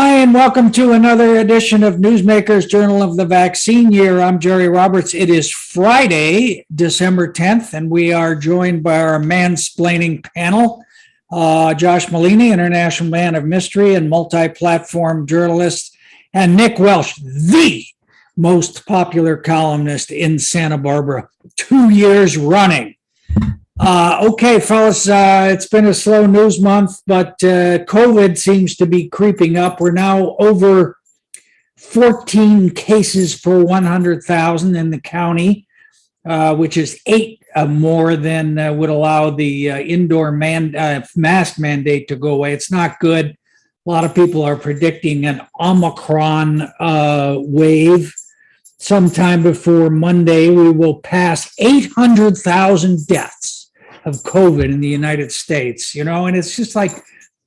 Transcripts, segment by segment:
Hi, and welcome to another edition of Newsmakers Journal of the Vaccine Year. I'm Jerry Roberts. It is Friday, December 10th, and we are joined by our mansplaining panel. Josh Molina, international man of mystery and multi-platform journalist, and Nick Welsh, the most popular columnist in Santa Barbara, 2 years running. Okay, fellas, it's been a slow news month, but COVID seems to be creeping up. We're now over 14 cases per 100,000 in the county, which is 8 more than would allow the indoor mask mandate to go away. It's not good. A lot of people are predicting an Omicron wave. Sometime before Monday, we will pass 800,000 deaths of COVID in the United States, and it's just like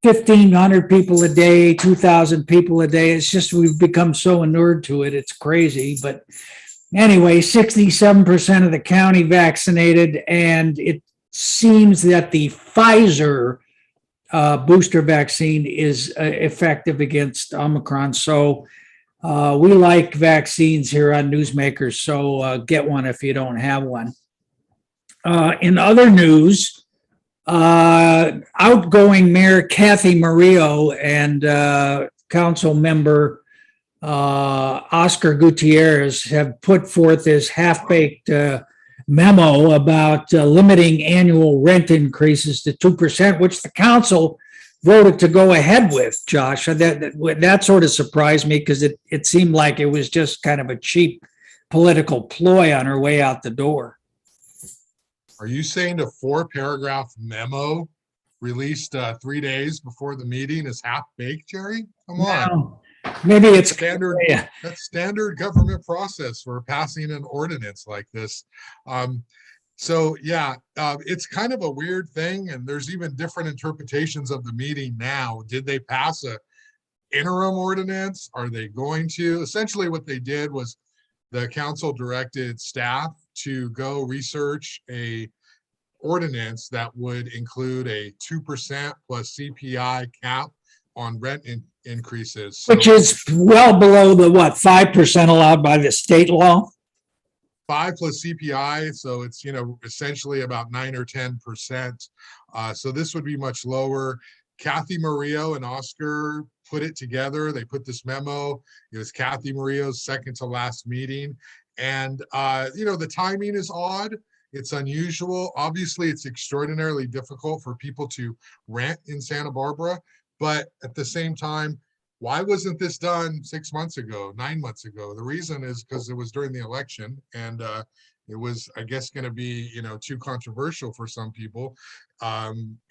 1,500 people a day, 2,000 people a day. It's just, we've become so inured to it. It's crazy. But anyway, 67% of the county vaccinated, and it seems that the Pfizer booster vaccine is effective against Omicron. So we like vaccines here on Newsmakers, so get one if you don't have one. In other news, outgoing Mayor Kathy Murillo and Council Member Oscar Gutierrez have put forth this half-baked memo about limiting annual rent increases to 2%, which the council voted to go ahead with, Josh. That sort of surprised me because it seemed like it was just kind of a cheap political ploy on her way out the door. Are you saying a 4-paragraph memo released 3 days before the meeting is half-baked, Jerry? Come on. No, maybe it's standard. Yeah. That's standard government process for passing an ordinance like this. It's kind of a weird thing, and there's even different interpretations of the meeting now. Did they pass a interim ordinance? Are they going to? Essentially what they did was the council directed staff to go research a ordinance that would include a 2% plus CPI cap on rent increases. Which is well below the 5% allowed by the state law? 5 plus CPI, so it's essentially about 9 or 10%. So this would be much lower. Kathy Murillo and Oscar put it together. They put this memo. It was Kathy Murillo's second to last meeting. And, the timing is odd. It's unusual. Obviously, it's extraordinarily difficult for people to rent in Santa Barbara. But at the same time, why wasn't this done 6 months ago, 9 months ago? The reason is because it was during the election, and it was, I guess, going to be, too controversial for some people.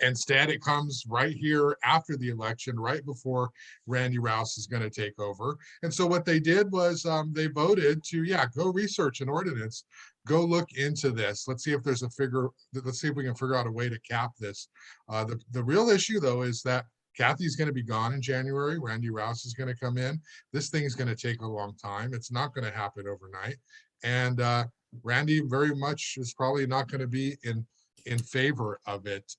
Instead, it comes right here after the election, right before Randy Rouse is going to take over. And so what they did was they voted to, go research an ordinance, go look into this. Let's see if there's let's see if we can figure out a way to cap this. The real issue, though, is that Kathy's going to be gone in January. Randy Rouse is going to come in. This thing is going to take a long time. It's not going to happen overnight. And Randy very much is probably not going to be in favor of it.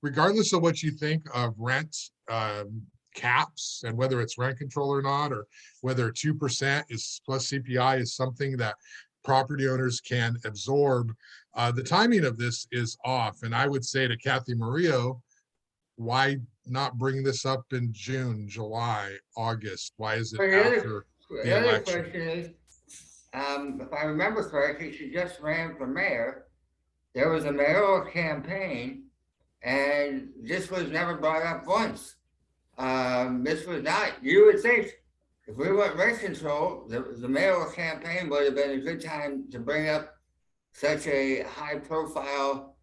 Regardless of what you think of rent caps and whether it's rent control or not, or whether 2% is plus CPI is something that property owners can absorb, the timing of this is off. And I would say to Kathy Murillo, why not bring this up in June, July, August? Why is it after the election? Question is, if I remember correctly, she just ran for mayor. There was a mayoral campaign, and this was never brought up once. This was not, you would think, if we want rent control, the mayoral campaign would have been a good time to bring up such a high-profile,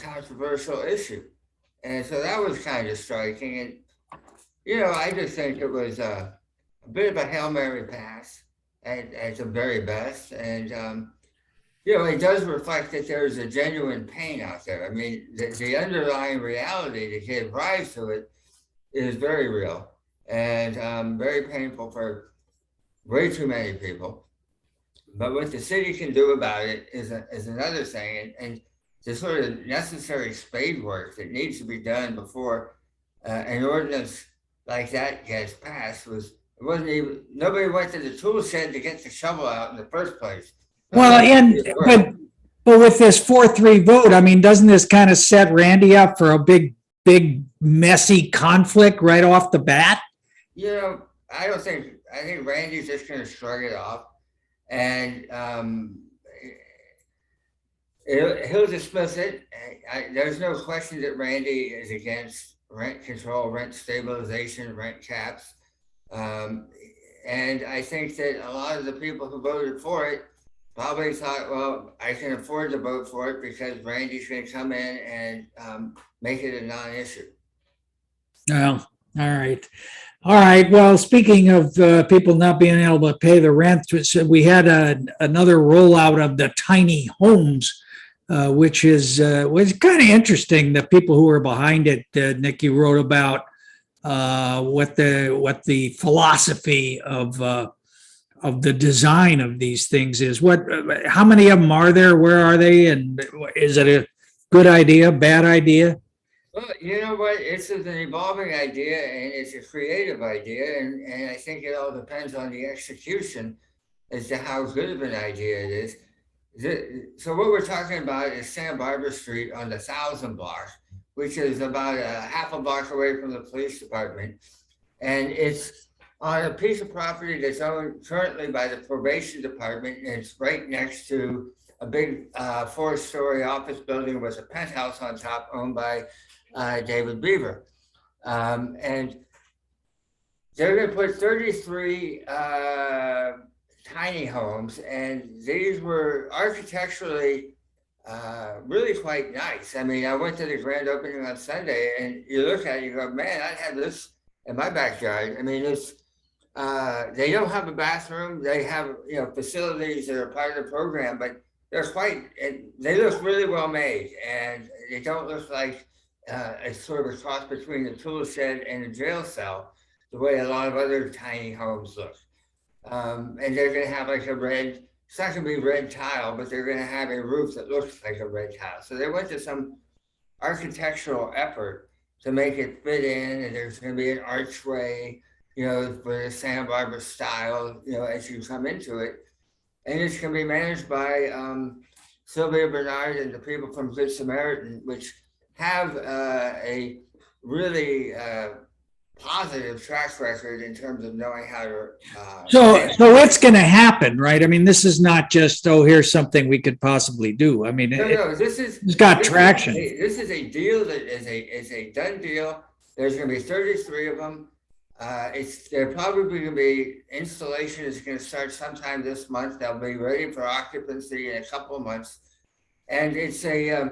controversial issue. And so that was kind of striking. And, I just think it was a bit of a Hail Mary pass at the very best. And, it does reflect that there's a genuine pain out there. I mean, the underlying reality that gave rise to it is very real and very painful for way too many people. But what the city can do about it is another thing. And the sort of necessary spade work that needs to be done before an ordinance like that gets passed it wasn't even, nobody went to the tool shed to get the shovel out in the first place. Well, but with this 4-3 vote, I mean, doesn't this kind of set Randy up for a big messy conflict right off the bat? You know, I think Randy's just going to shrug it off, and he'll dismiss it. There's no question that Randy is against rent control, rent stabilization, rent caps. And I think that a lot of the people who voted for it probably thought, well, I can afford to vote for it because Randy's going to come in and make it a non-issue. Well, all right. All right. Well, speaking of people not being able to pay the rent, we had another rollout of the tiny homes, which was kind of interesting. The people who were behind it, Nikki wrote about what the philosophy of the design of these things is. How many of them are there? Where are they? And is it a good idea, bad idea? Well, you know what? It's an evolving idea and it's a creative idea. And I think it all depends on the execution as to how good of an idea it is. So what we're talking about is Santa Barbara Street on the 1000 block, which is about a half a block away from the police department. And it's on a piece of property that's owned currently by the probation department. And it's right next to a big 4-story office building with a penthouse on top owned by David Beaver. And they're going to put 33 tiny homes, and these were architecturally really quite nice. I mean, I went to the grand opening on Sunday, and you look at it, you go, man, I'd have this in my backyard. I mean, it's they don't have a bathroom. They have, you know, facilities that are part of the program, but they look really well made, and they don't look like a sort of a cross between the tool shed and a jail cell, the way a lot of other tiny homes look. And they're going to have like it's not going to be red tile, but they're going to have a roof that looks like a red tile. So they went to some architectural effort to make it fit in, and there's going to be an archway, you know, for the Santa Barbara style, you know, as you come into it. And it's going to be managed by Sylvia Bernard and the people from Good Samaritan, which have a really positive track record in terms of knowing how to. So it's going to happen, right? I mean, this is not just, here's something we could possibly do. I mean, it's got traction. This is a deal that is a done deal. There's going to be 33 of them. They're probably going to be, installation is going to start sometime this month. They'll be ready for occupancy in a couple of months. And it's a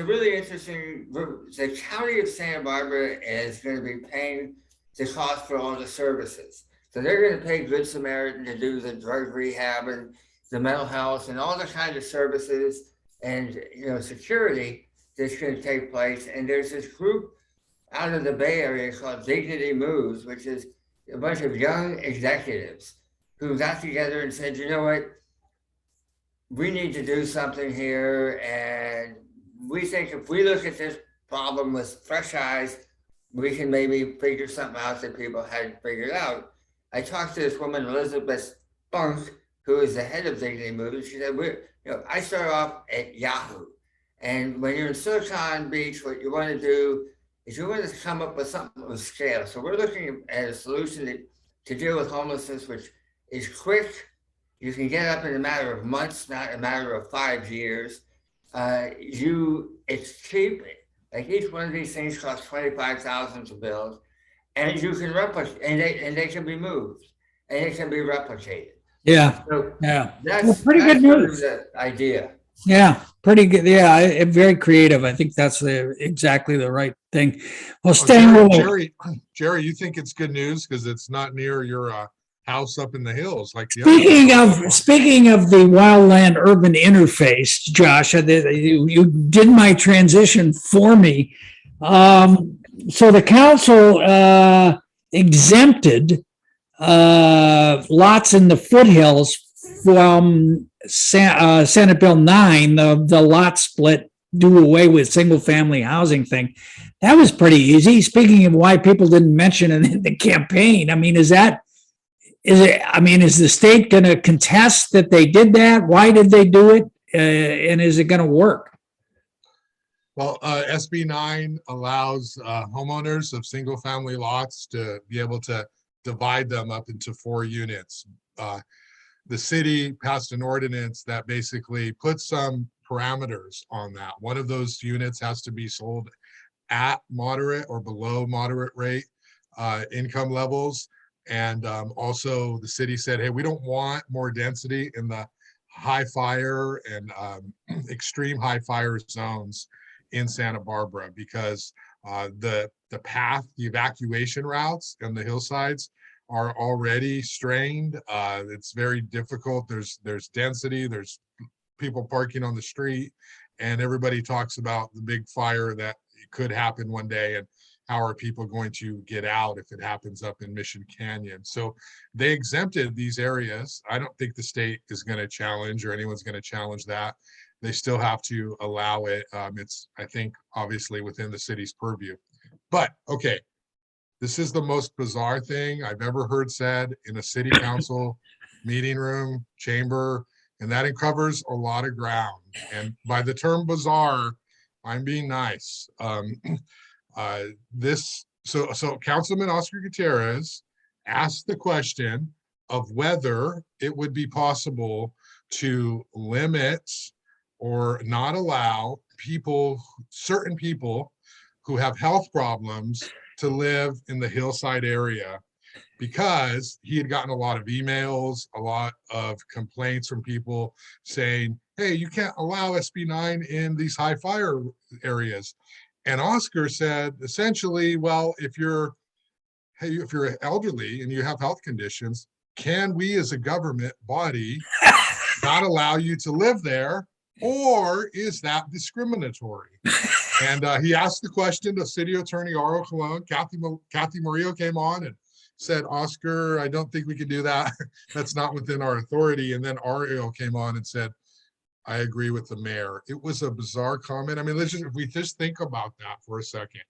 really interesting, the county of Santa Barbara is going to be paying the cost for all the services. So they're going to pay Good Samaritan to do the drug rehab and the mental health and all the kind of services and, you know, security that's going to take place. And there's this group out of the Bay Area called Dignity Moves, which is a bunch of young executives who got together and said, you know what, we need to do something here. And we think if we look at this problem with fresh eyes, we can maybe figure something out that people hadn't figured out. I talked to this woman, Elizabeth Spunk, who is the head of Dignity Moves. She said, I started off at Yahoo. And when you're in Silicon Beach, what you want to do is you want to come up with something with scale. So we're looking at a solution to deal with homelessness, which is quick. You can get up in a matter of months, not a matter of 5 years. It's cheap. Like each one of these things costs $25,000 to build, and you can replicate, and they can be moved, and it can be replicated. Yeah, so yeah. That's pretty good news. The idea. Yeah, pretty good. Yeah, very creative. I think that's exactly the right thing. Well, Jerry, you think it's good news because it's not near your house up in the hills, like the speaking of the wildland urban interface, Josh, you did my transition for me. So the council exempted lots in the foothills from Senate Bill 9, the lot split do away with single family housing thing. That was pretty easy. Speaking of why people didn't mention it in the campaign, I mean, is the state going to contest that they did that? Why did they do it? And is it going to work? Well, SB 9 allows homeowners of single family lots to be able to divide them up into 4 units. The city passed an ordinance that basically puts some parameters on that. One of those units has to be sold at moderate or below moderate rate income levels. And also the city said, hey, we don't want more density in the high fire and extreme high fire zones in Santa Barbara, because the evacuation routes and the hillsides are already strained. It's very difficult. There's density, there's people parking on the street, and everybody talks about the big fire that could happen one day, and how are people going to get out if it happens up in Mission Canyon. So they exempted these areas. I don't think the state is going to challenge, or anyone's going to challenge that. They still have to allow it. It's, I think, obviously within the city's purview. But okay, this is the most bizarre thing I've ever heard said in a city council meeting room, chamber, and that covers a lot of ground. And by the term bizarre, I'm being nice. So Councilman Oscar Gutierrez asked the question of whether it would be possible to limit or not allow certain people who have health problems to live in the hillside area, because he had gotten a lot of emails, a lot of complaints from people saying, hey, you can't allow SB 9 in these high fire areas. And Oscar said, essentially, well, if you're elderly and you have health conditions, can we as a government body not allow you to live there, or is that discriminatory? And he asked the question to City Attorney Aro Colon. Kathy Murillo came on and said, Oscar, I don't think we can do that. That's not within our authority. And then Ariel came on and said, I agree with the mayor. It was a bizarre comment. I mean, if we just think about that for a second.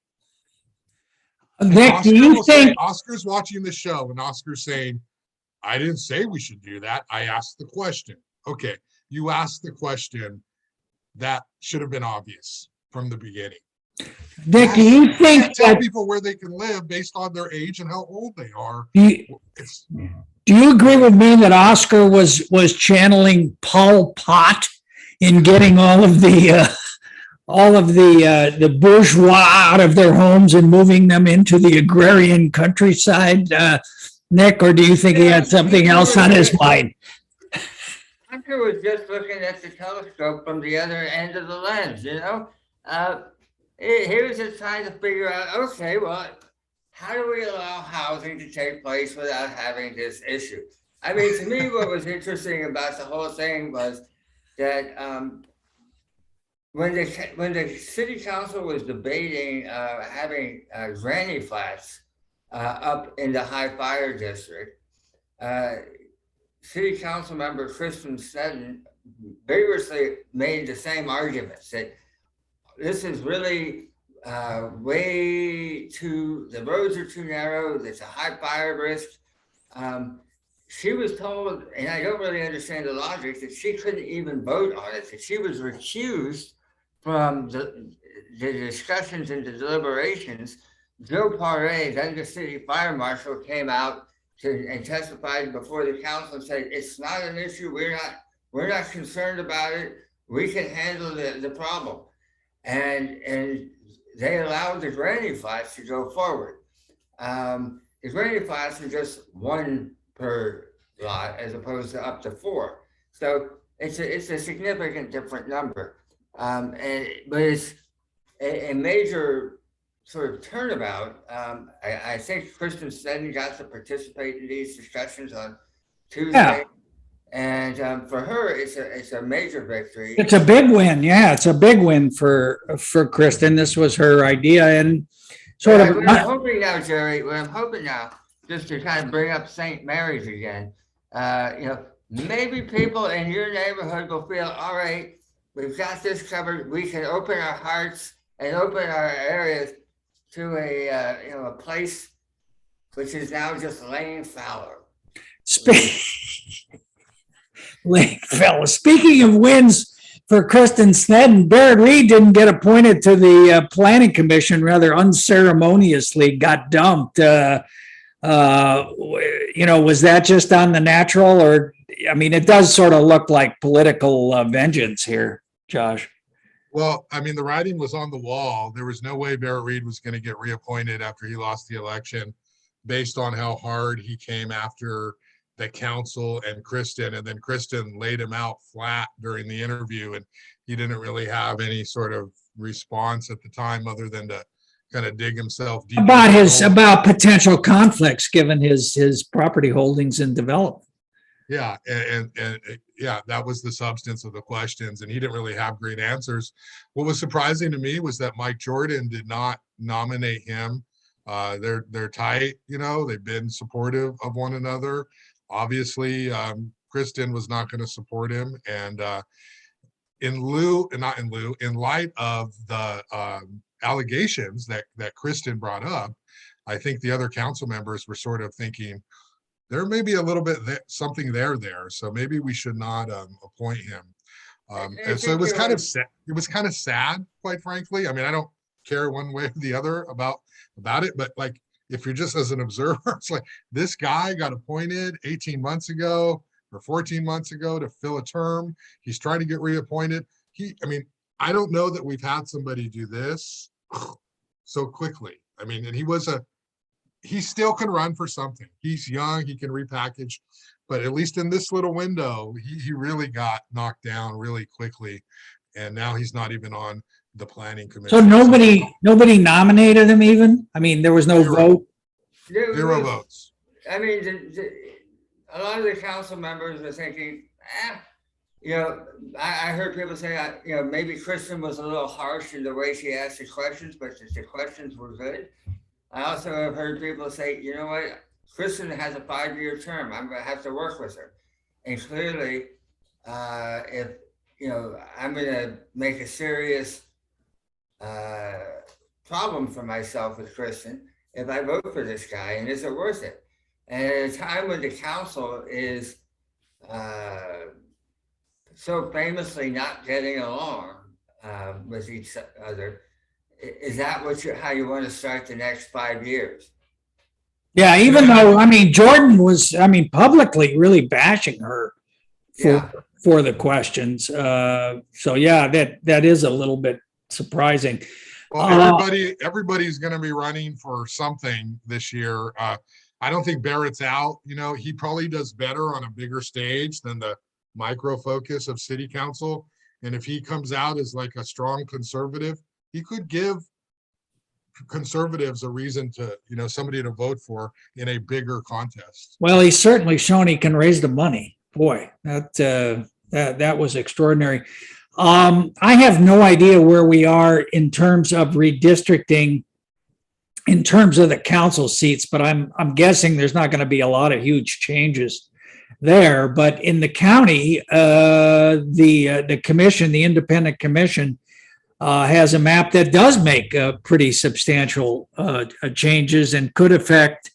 Nick, do you think Oscar's watching the show, and Oscar's saying, I didn't say we should do that. I asked the question. Okay, you asked the question. That should have been obvious from the beginning. Nick, do you think tell that people where they can live based on their age and how old they are? Do you agree with me that Oscar was channeling Pol Pot in getting all of the bourgeois out of their homes and moving them into the agrarian countryside, Nick, or do you think he had something else on his mind? Oscar was just looking at the telescope from the other end of the lens, you know? He was just trying to figure out, okay, well, how do we allow housing to take place without having this issue? I mean, to me, what was interesting about the whole thing was that when the city council was debating having granny flats up in the high fire district, city council member Kristen Sneddon vigorously made the same arguments that this is really the roads are too narrow, there's a high fire risk. She was told, and I don't really understand the logic, that she couldn't even vote on it, that she was recused from the discussions and the deliberations. Joe Paré, then the city fire marshal, came out and testified before the council and said, it's not an issue, we're not concerned about it, we can handle the problem. And they allowed the granny flats to go forward. The granny flats are just 1 per lot as opposed to up to 4. So it's a significant different number. But it's a major sort of turnabout. I think Kristen Sneddon got to participate in these discussions on Tuesday. Yeah. And for her, it's a major victory. It's a big win. Yeah, it's a big win for Kristen. This was her idea, and sort of. What I'm hoping now, Jerry, just to kind of bring up St. Mary's again, maybe people in your neighborhood will feel, all right, we've got this covered. We can open our hearts and open our areas to a place which is now just laying fallow. Speaking of wins for Kristen Sneddon, Barrett Reed didn't get appointed to the Planning Commission, rather unceremoniously got dumped. Was that just on the natural, or, I mean, it does sort of look like political vengeance here, Josh. Well, I mean, the writing was on the wall. There was no way Barrett Reed was going to get reappointed after he lost the election, based on how hard he came after the council and Kristen. And then Kristen laid him out flat during the interview, and he didn't really have any sort of response at the time other than to kind of dig himself deep about potential conflicts given his property holdings and development. Yeah, and yeah, that was the substance of the questions, and he didn't really have great answers. What was surprising to me was that Mike Jordan did not nominate him. They're tight, they've been supportive of one another. Obviously, Kristen was not going to support him, and in light of the allegations that Kristen brought up, I think the other council members were sort of thinking, there may be a little bit something there. So maybe we should not appoint him. And so it was kind of sad. It was kind of sad, quite frankly. I mean, I don't care one way or the other about it, but like, if you're just as an observer, it's like, this guy got appointed 18 months ago or 14 months ago to fill a term. He's trying to get reappointed. I don't know that we've had somebody do this so quickly. I mean, and he still can run for something. He's young, he can repackage, but at least in this little window, he really got knocked down really quickly. And now he's not even on the planning commission. So nobody nominated him even? I mean, there was no vote? Zero votes. I mean, a lot of the council members are thinking, I heard people say, maybe Kristen was a little harsh in the way she asked the questions, but the questions were good. I also have heard people say, you know what, Kristen has a 5-year term. I'm going to have to work with her. And clearly, if, I'm going to make a serious problem for myself with Kristen if I vote for this guy, and is it worth it? And at a time when the council is so famously not getting along with each other, is that how you want to start the next 5 years? Yeah, even though, Jordan was, publicly really bashing her for the questions. So yeah, that is a little bit surprising. Well, everybody's going to be running for something this year. I don't think Barrett's out. He probably does better on a bigger stage than the micro focus of city council. And if he comes out as like a strong conservative, he could give conservatives a reason to, somebody to vote for in a bigger contest. Well, he's certainly shown he can raise the money. Boy, that was extraordinary. I have no idea where we are in terms of redistricting, in terms of the council seats, but I'm guessing there's not going to be a lot of huge changes there. But in the county, the commission, the independent commission, has a map that does make pretty substantial changes and could affect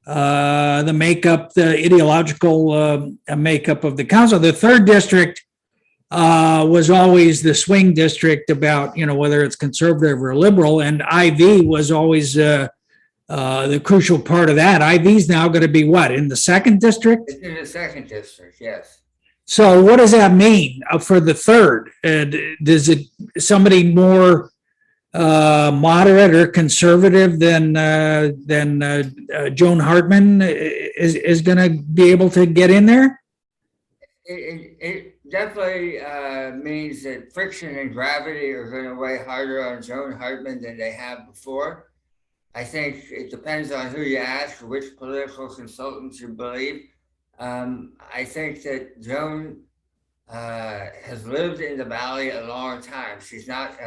the makeup, the ideological makeup of the council. The third district was always the swing district about, whether it's conservative or liberal, and IV was always the crucial part of that. IV is now going to be what, in the second district? It's in the second district, yes. So what does that mean for the third? Does it somebody more moderate or conservative than Joan Hartman is going to be able to get in there? It definitely means that friction and gravity are going to weigh harder on Joan Hartman than they have before. I think it depends on who you ask, which political consultants you believe. I think that Joan has lived in the Valley a long time. She's not,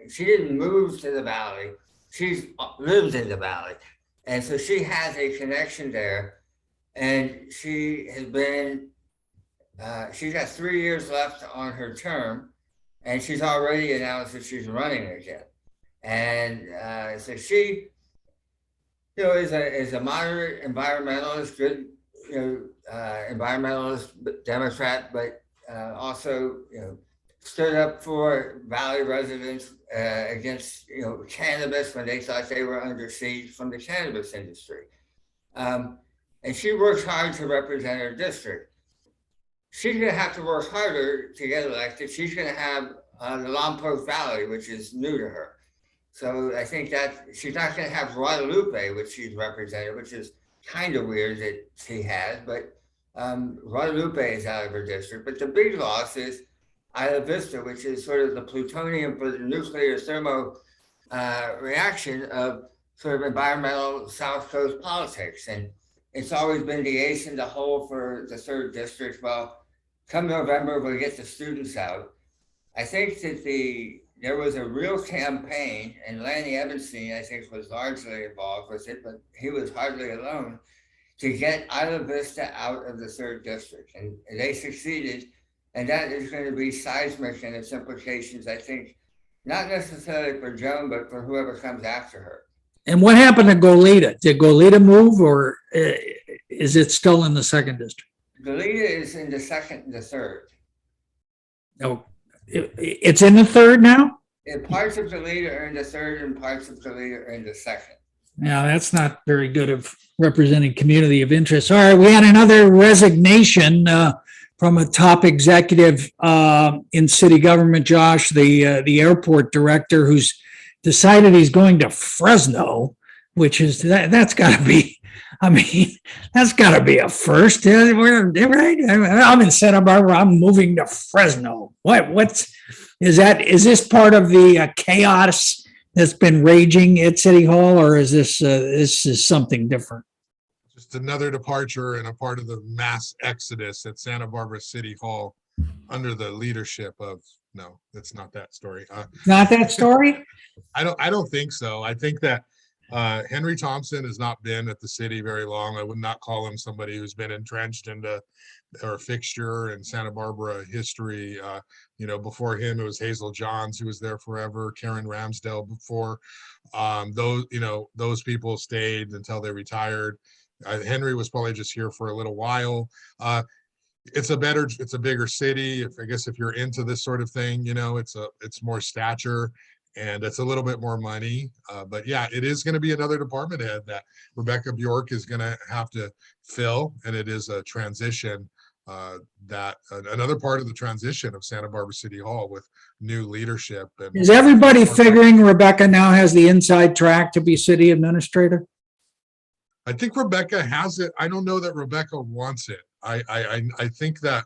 she didn't move to the Valley. She's lived in the Valley. And so she has a connection there. And she has been, she's got 3 years left on her term. and she's already announced that she's running again. And so she, is a moderate environmentalist, good, environmentalist, Democrat, but also, stood up for Valley residents against, cannabis when they thought they were under siege from the cannabis industry. And she works hard to represent her district. She's going to have to work harder to get elected. She's going to have the Lompoc Valley, which is new to her. So I think that she's not going to have Guadalupe, which she's represented, which is kind of weird that she has, but Guadalupe is out of her district. But the big loss is Isla Vista, which is sort of the plutonium for the nuclear thermo reaction of sort of environmental South Coast politics. And it's always been the ace in the hole for the 3rd district. Well, come November, we'll get the students out. I think that there was a real campaign, and Lanny Evanstein, I think, was largely involved with it, but he was hardly alone, to get Isla Vista out of the 3rd district. And they succeeded. And that is going to be seismic in its implications, I think, not necessarily for Joan, but for whoever comes after her. And what happened to Goleta? Did Goleta move, or is it still in the 2nd district? Goleta is in the 2nd and the 3rd. No, it's in the 3rd now? Parts of Goleta are in the 3rd and parts of Goleta are in the 2nd. Now, that's not very good of representing community of interest. All right, we had another resignation from a top executive in city government, Josh, the airport director, who's decided he's going to Fresno, which is that's got to be, that's got to be a first. Right? I'm in Santa Barbara. I'm moving to Fresno. Is this part of the chaos that's been raging at City Hall, or is this is something different? Just another departure and a part of the mass exodus at Santa Barbara City Hall under the leadership of, no, that's not that story. Not that story? I don't think so. I think that Henry Thompson has not been at the city very long. I would not call him somebody who's been entrenched into or a fixture in Santa Barbara history. Before him, it was Hazel Johns, who was there forever, Karen Ramsdale before. Those people stayed until they retired. Henry was probably just here for a little while. It's a bigger city. If you're into this sort of thing, it's more stature and it's a little bit more money. But yeah, it is going to be another department head that Rebecca Bjork is going to have to fill. And it is a transition, another part of the transition of Santa Barbara City Hall with new leadership. And is everybody figuring Rebecca now has the inside track to be city administrator? I think Rebecca has it. I don't know that Rebecca wants it. I think that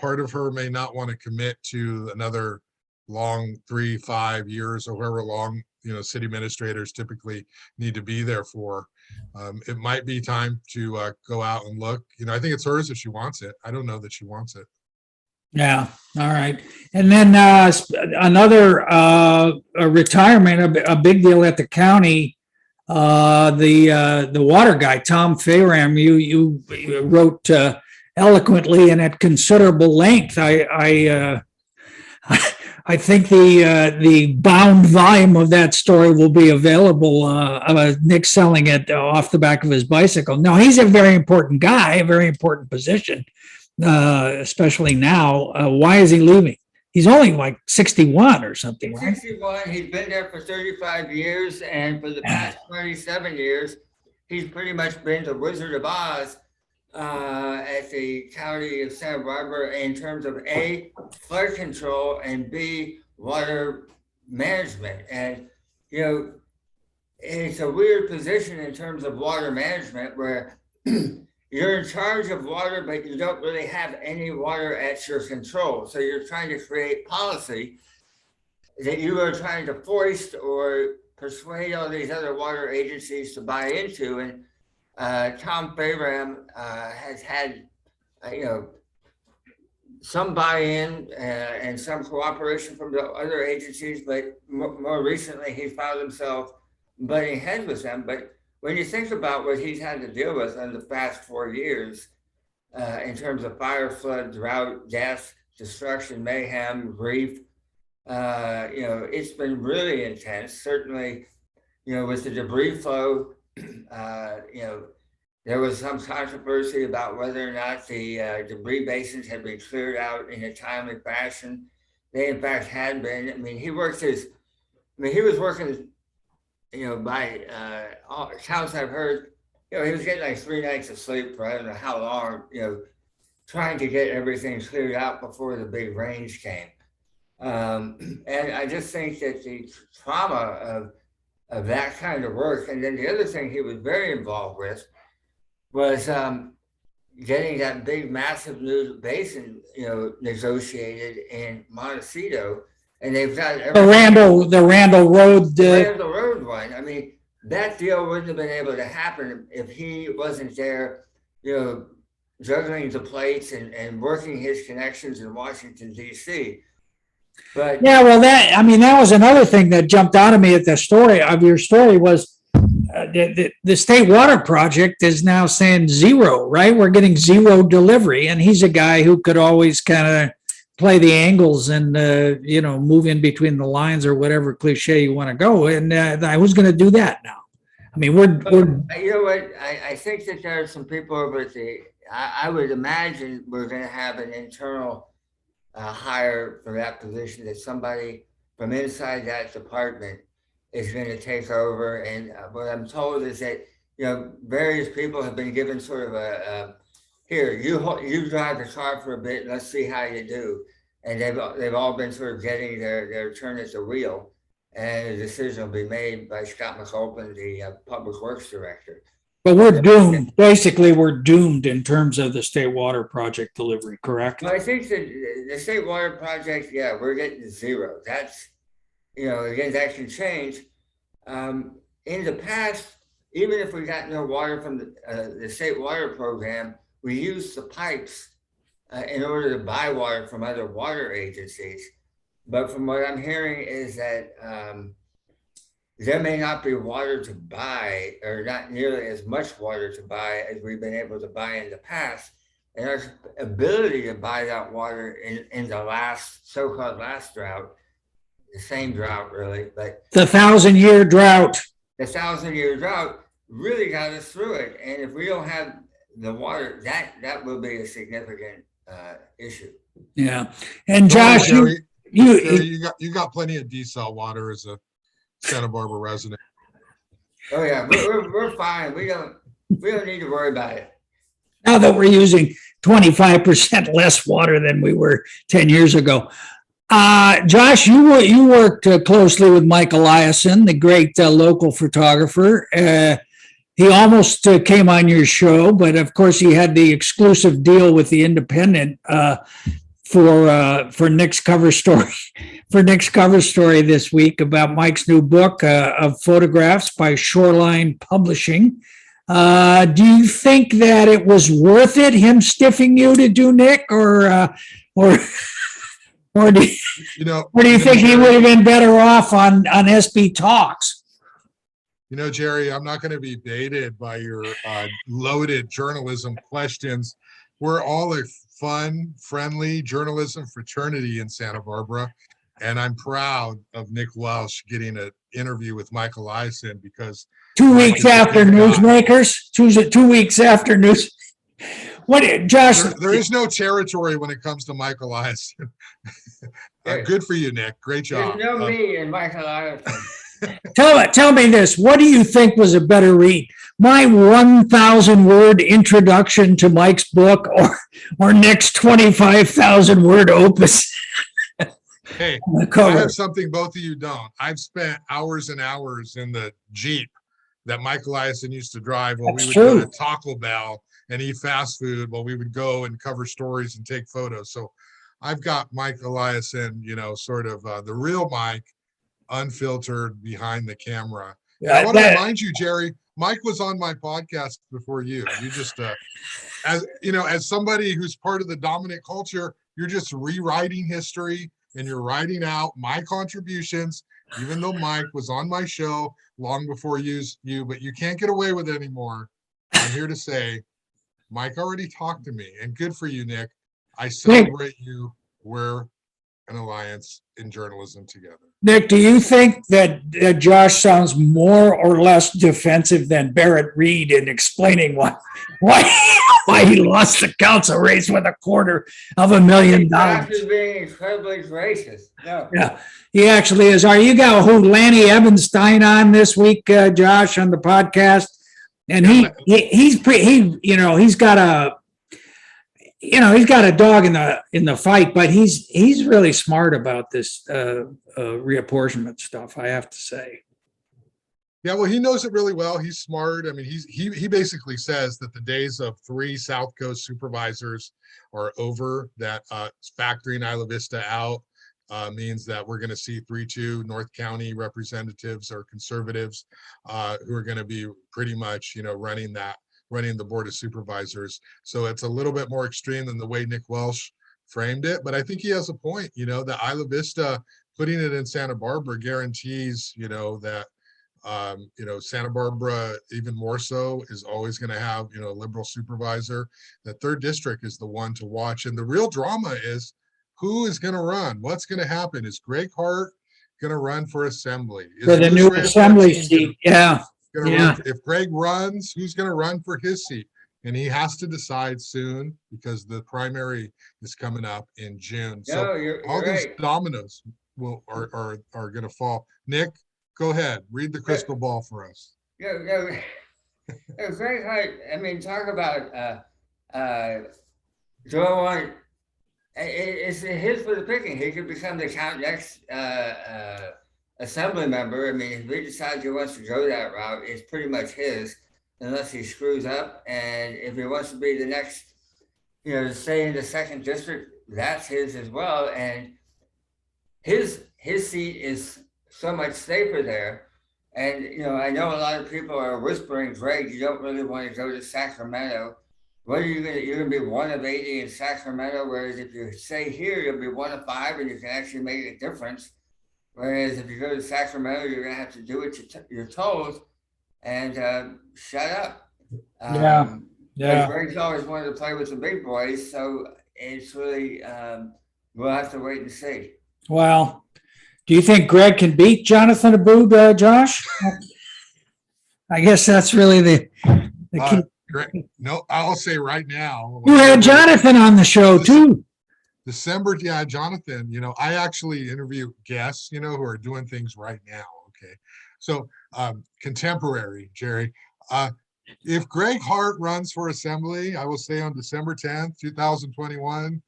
part of her may not want to commit to another long 3-5 years or however long city administrators typically need to be there for. It might be time to go out and look. I think it's hers if she wants it. I don't know that she wants it. Yeah. All right. And then another retirement, a big deal at the county. The water guy, Tom Fayram, you wrote eloquently and at considerable length. I think the bound volume of that story will be available. Nick selling it off the back of his bicycle. No, he's a very important guy, a very important position, especially now. Why is he leaving? He's only like 61 or something, right? 61. He's been there for 35 years, and for the past 27 years, he's pretty much been the Wizard of Oz at the county of Santa Barbara in terms of A, flood control, and B, water management. And, it's a weird position in terms of water management where you're in charge of water, but you don't really have any water at your control. So you're trying to create policy that you are trying to foist or persuade all these other water agencies to buy into. And Tom Fayram has had, some buy-in and some cooperation from the other agencies, but more recently he found himself butting heads with them. But when you think about what he's had to deal with in the past 4 years, in terms of fire, flood, drought, death, destruction, mayhem, grief, It's been really intense. Certainly, with the debris flow, there was some controversy about whether or not the debris basins had been cleared out in a timely fashion. They, in fact, had been. I mean, he was working, by all accounts I've heard, he was getting like 3 nights of sleep for I don't know how long, trying to get everything cleared out before the big rains came. And I just think that the trauma of that kind of work, and then the other thing he was very involved with was getting that big, massive new basin, negotiated in Montecito, and they've got The Randall Road. the road one. I mean, that deal wouldn't have been able to happen if he wasn't there, juggling the plates and working his connections in Washington, D.C. But Yeah, well, that was another thing that jumped out at me at your story was the state water project is now saying zero, right? We're getting zero delivery, and he's a guy who could always kind of play the angles and move in between the lines or whatever cliche you want to go. And who's going to do that now? I mean, we're you know what? I think that there are some people over at I would imagine we're going to have an internal hire for that position, that somebody from inside that department is going to take over. And what I'm told is that, various people have been given sort of here, you drive the car for a bit, let's see how you do. And they've all been sort of getting their turn at the wheel. And a decision will be made by Scott McOpen, the Public Works Director. But we're doomed. Basically, we're doomed in terms of the state water project delivery, correct? Well, I think that the state water project, yeah, we're getting zero. That's, again, that can change. In the past, even if we got no water from the state water program, we used the pipes in order to buy water from other water agencies. But from what I'm hearing is that there may not be water to buy, or not nearly as much water to buy as we've been able to buy in the past. And our ability to buy that water in the so-called last drought, the same drought really, but the 1,000-year drought. The 1,000-year drought really got us through it. And if we don't have the water, that will be a significant issue. Yeah. And Josh, Jerry, you got plenty of desal water as a Santa Barbara resident. Oh yeah, we're fine. We don't need to worry about it. Now that we're using 25% less water than we were 10 years ago. Josh, you worked closely with Michael Eisen, the great local photographer. He almost came on your show, but of course he had the exclusive deal with the Independent for Nick's cover story. For Nick's cover story this week about Mike's new book of photographs by Shoreline Publishing. Do you think that it was worth it, him stiffing you to do Nick, or do you think he would have been better off on SB Talks? Jerry, I'm not going to be baited by your loaded journalism questions. We're all a fun, friendly journalism fraternity in Santa Barbara. And I'm proud of Nick Welsh getting an interview with Michael Eisen because 2 weeks after Newsmakers, 2 weeks after News. What, Josh? There is no territory when it comes to Michael Eisen. Good for you, Nick. Great job. There's no me and Michael Eisen. Tell me this. What do you think was a better read? My 1,000-word introduction to Mike's book, or Nick's 25,000-word opus? Hey, I have something both of you don't. I've spent hours and hours in the Jeep that Michael Eisen used to drive when we would go to Taco Bell and eat fast food while we would go and cover stories and take photos. So I've got Michael Eisen, sort of the real Mike, unfiltered behind the camera. I want to remind you, Jerry, Mike was on my podcast before you. You just, as somebody who's part of the dominant culture, you're just rewriting history and you're writing out my contributions, even though Mike was on my show long before you, but you can't get away with it anymore. I'm here to say, Mike already talked to me, and good for you, Nick. I celebrate you where an alliance in journalism together. Nick, do you think that Josh sounds more or less defensive than Barrett Reed in explaining why he lost the council race with $250,000? Josh is being incredibly gracious. No. Yeah, he actually is. You got Lanny Ebenstein on this week, Josh, on the podcast, and he's got a dog in the fight, but he's really smart about this reapportionment stuff, I have to say. Yeah, well, he knows it really well. He's smart. I mean, he basically says that the days of 3 South Coast supervisors are over. That factoring Isla Vista out means that we're going to see 3-2 North County representatives or conservatives who are going to be pretty much, running the Board of Supervisors. So it's a little bit more extreme than the way Nick Welsh framed it, but I think he has a point. The Isla Vista, putting it in Santa Barbara guarantees, that Santa Barbara, even more so, is always going to have, a liberal supervisor. The 3rd district is the one to watch. And the real drama is who is going to run? What's going to happen? Is Greg Hart going to run for assembly? For the new assembly seat, yeah. If Greg runs, who's going to run for his seat? And he has to decide soon because the primary is coming up in June. So all these dominoes are going to fall. Nick, go ahead. Read the crystal ball for us. Greg Hart, I mean, talk about Joe White. It's his for the picking. He could become the next assembly member. I mean, if he decides he wants to go that route, it's pretty much his, unless he screws up. And if he wants to be the next, stay in the 2nd district, that's his as well. And his seat is so much safer there. And, I know a lot of people are whispering, Greg, you don't really want to go to Sacramento. What are you going to, you're going to be 1 of 80 in Sacramento, whereas if you stay here, you'll be 1 of 5 and you can actually make a difference. Whereas if you go to Sacramento, you're going to have to do what you're told and shut up. Greg's always wanted to play with the big boys, so it's really, we'll have to wait and see. Well, do you think Greg can beat Jonathan Abood, Josh? I guess that's really the key. No, I'll say right now. You had Jonathan on the show too. December, yeah, Jonathan. I actually interview guests, who are doing things right now. Okay, so contemporary, Jerry. If Greg Hart runs for assembly, I will say on December 10th, 2021,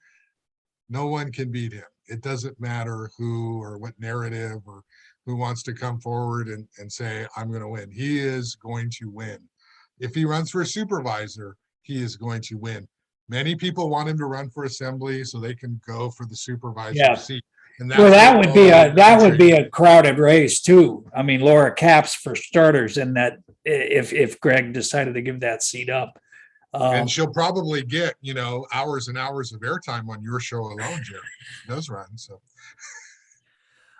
no one can beat him. It doesn't matter who or what narrative or who wants to come forward and say, I'm going to win. He is going to win. If he runs for a supervisor, he is going to win. Many people want him to run for assembly so they can go for the supervisor seat. And that would be a crowded race too. I mean, Laura Capps for starters, in that if Greg decided to give that seat up. And she'll probably get, hours and hours of airtime on your show alone, Jerry. He does run, so.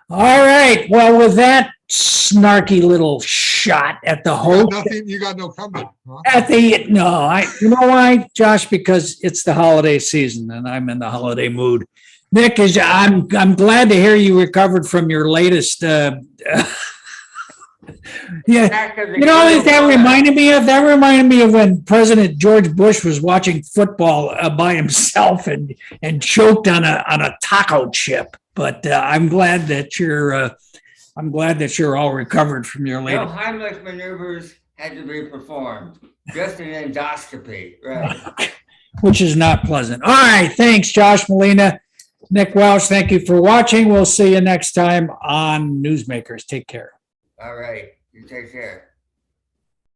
All right. Well, with that snarky little shot at the host, you got no comeback. Huh? You know why, Josh? Because it's the holiday season and I'm in the holiday mood. Nick, I'm glad to hear you recovered from your latest. That reminded me of when President George Bush was watching football by himself and choked on a taco chip. But I'm glad that you're all recovered from your latest. No Heimlich maneuvers had to be performed. Just an endoscopy, right? Which is not pleasant. All right, thanks, Josh, Molina, Nick Welsh. Thank you for watching. We'll see you next time on Newsmakers. Take care. All right, you take care.